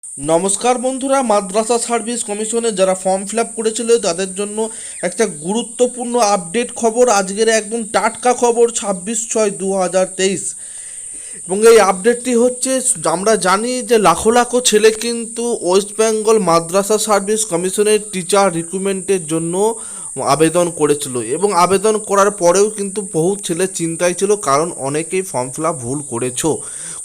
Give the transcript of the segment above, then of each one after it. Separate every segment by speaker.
Speaker 1: নমস্কার বন্ধুরা, মাদ্রাসা সার্ভিস কমিশনে যারা ফর্ম ফিল আপ করেছিল তাদের জন্য একটা গুরুত্বপূর্ণ আপডেট খবর। আজকের একদম টাটকা খবর 26/6/2023। এবং এই আপডেটটি হচ্ছে, আমরা জানি যে লাখো লাখো ছেলে কিন্তু ওয়েস্ট বেঙ্গল মাদ্রাসা সার্ভিস কমিশনের টিচার রিক্রুটমেন্টের জন্য আবেদন করেছিল এবং আবেদন করার পরেও কিন্তু বহু ছেলে চিন্তায় ছিল, কারণ অনেকেই ফর্ম ফিল আপ ভুল করেছো।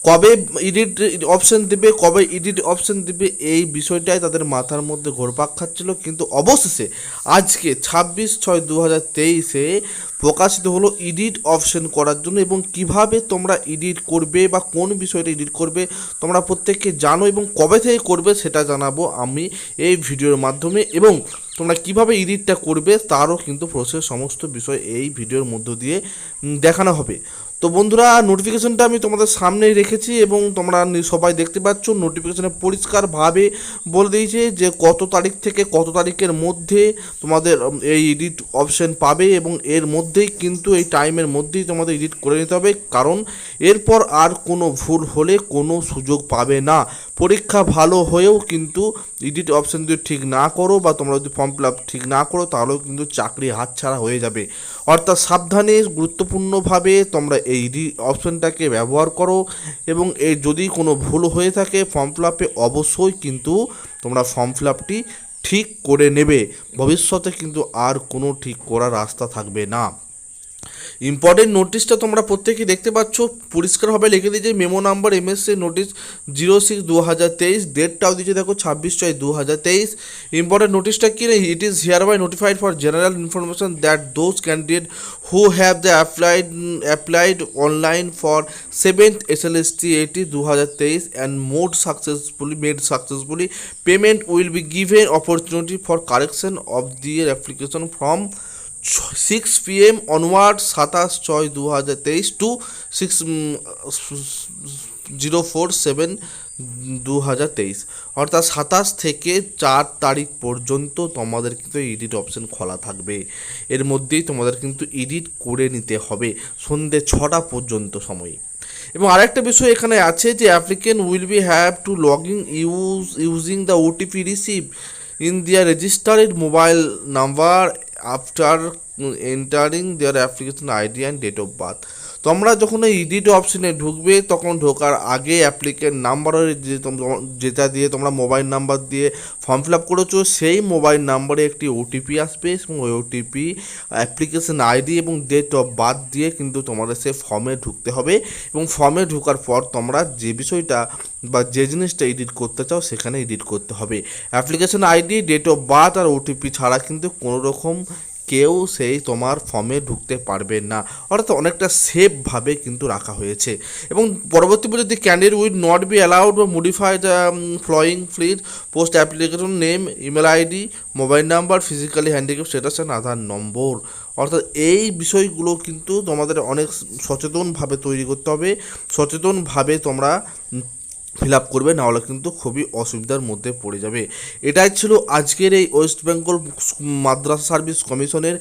Speaker 1: কবে এডিট অপশন দেবে, কবে এডিট অপশন দেবে, এই বিষয়টাই তাদের মাথার মধ্যে ঘোরপাক খাচ্ছিল। কিন্তু অবশেষে আজকে 26/6/2023-এ প্রকাশিত হলো এডিট অপশন করার জন্য। এবং কিভাবে তোমরা এডিট করবে বা কোন বিষয়টা এডিট করবে তোমরা প্রত্যেককে জানো, এবং কবে থেকে করবে সেটা জানাবো আমি এই ভিডিওর মাধ্যমে। এবং তোমরা কিভাবে এডিটটা করবে তারও কিন্তু প্রসেস, সমস্ত বিষয় এই ভিডিওর মধ্য দিয়ে দেখানো হবে। তো বন্ধুরা, নোটিফিকেশনটা আমি তোমাদের সামনেই রেখেছি এবং তোমরা সবাই দেখতে পাচ্ছ। নোটিফিকেশনে পরিষ্কারভাবে বলে দিয়েছে যে কত তারিখ থেকে কত তারিখের মধ্যে তোমাদের এই এডিট অপশন পাবে, এবং এর মধ্যেই কিন্তু এই টাইমের মধ্যেই তোমাদের এডিট করে নিতে হবে, কারণ এরপর আর কোনো ভুল হলে কোনো সুযোগ পাবে না। পরীক্ষা ভালো হয়েও কিন্তু এডিট অপশন যদি ঠিক না করো বা তোমরা যদি ফর্ম ফিল আপ ঠিক না করো, তাহলেও কিন্তু চাকরি হাতছাড়া হয়ে যাবে। অর্থাৎ সাবধানে গুরুত্বপূর্ণভাবে তোমরা এই এডিট অপশনটাকে ব্যবহার করো, এবং এই যদি কোনো ভুল হয়ে থাকে ফর্ম ফিল আপে, অবশ্যই কিন্তু তোমরা ফর্ম ফিল আপটি ঠিক করে নেবে। ভবিষ্যতে কিন্তু আর কোনো ঠিক করার রাস্তা থাকবে না। ইম্পর্টেন্ট নোটিশটা তোমরা প্রত্যেকেই দেখতে পাচ্ছ, পরিষ্কারভাবে লিখে দিয়েছে মেমো নাম্বার MSC নোটিশ 06/2023, ডেটটাও দিয়েছে দেখো 26/6/2023। ইম্পর্টেন্ট নোটিশটা কি, it is hereby notified for general information that those candidate who have the applied online for 7th slst 2023 and made successfully, payment will be given opportunity for correction of their application from 6 PM onward 27/6/2023 to 6/04/7/2023, অর্থাৎ 27 থেকে 4 তারিখ পর্যন্ত তোমাদের কিন্তু edit option খোলা থাকবে। এর মধ্যেই তোমাদের কিন্তু এডিট করে নিতে হবে সন্ধ্যে 6টা পর্যন্ত সময়। এবং আরেকটা বিষয় এখানে আছে যে applicant will be have to log in using the OTP receive in their registered mobile number after entering their application ID and date of birth. তোমরা যখন এই এডিট অপশনে ঢুকবে, তখন ঢোকার আগে অ্যাপ্লিকেন্ট নাম্বারের যেটা দিয়ে তোমরা মোবাইল নাম্বার দিয়ে ফর্ম ফিল আপ করেছো, সেই মোবাইল নাম্বারে একটি OTP আসবে, এবং ওই OTP অ্যাপ্লিকেশন ID এবং ডেট অফ বার্থ দিয়ে কিন্তু তোমাদের সেই ফর্মে ঢুকতে হবে। এবং ফর্মে ঢোকার পর তোমরা যে বিষয়টা বা যে জিনিসটা এডিট করতে চাও সেখানে এডিট করতে হবে। Application ID, date of birth আর OTP ছাড়া কিন্তু কোনো রকম কেউ সেই তোমার ফর্মে ঢুকতে পারবে না। অর্থাৎ অনেকটা সেফভাবে কিন্তু রাখা হয়েছে। এবং পরবর্তী যদি candidate will not be allowed বা modify the following fields post application name, email ID, mobile number, physically handicap status and Aadhaar number. অর্থাৎ এই বিষয়গুলো কিন্তু তোমাদের অনেক সচেতনভাবে তৈরি করতে হবে, সচেতনভাবে তোমরা ফিল আপ করবে, নাহলে কিন্তু খুবই অসুবিধার মধ্যে পড়ে যাবে। এটাই ছিল আজকের এই ওয়েস্ট বেঙ্গল মাদ্রাসা সার্ভিস কমিশনের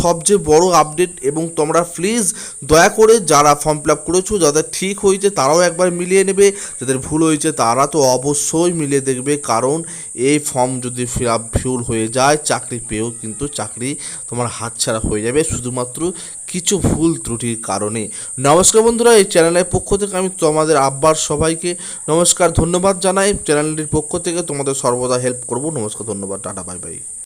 Speaker 1: সবচেয়ে বড় আপডেট। এবং তোমরা প্লিজ দয়া করে যারা ফর্ম ফিল আপ করেছো, যাদের ঠিক হয়েছে তারাও একবার মিলিয়ে নেবে, যাদের ভুল হয়েছে তারা তো অবশ্যই মিলিয়ে দেখবে, কারণ এই ফর্ম যদি ফিল আপ ভুল হয়ে যায়, চাকরি পেয়েও কিন্তু চাকরি তোমার হাতছাড়া হয়ে যাবে শুধুমাত্র কিছু ভুল ত্রুটির কারণে। নমস্কার বন্ধুরা, এই চ্যানেলের পক্ষ থেকে আমি তোমাদের আব্বার সবাইকে নমস্কার, ধন্যবাদ জানাই। চ্যানেলটির পক্ষ থেকে তোমাদের সর্বদা হেল্প করব। নমস্কার, ধন্যবাদ, টাটা, বাই বাই।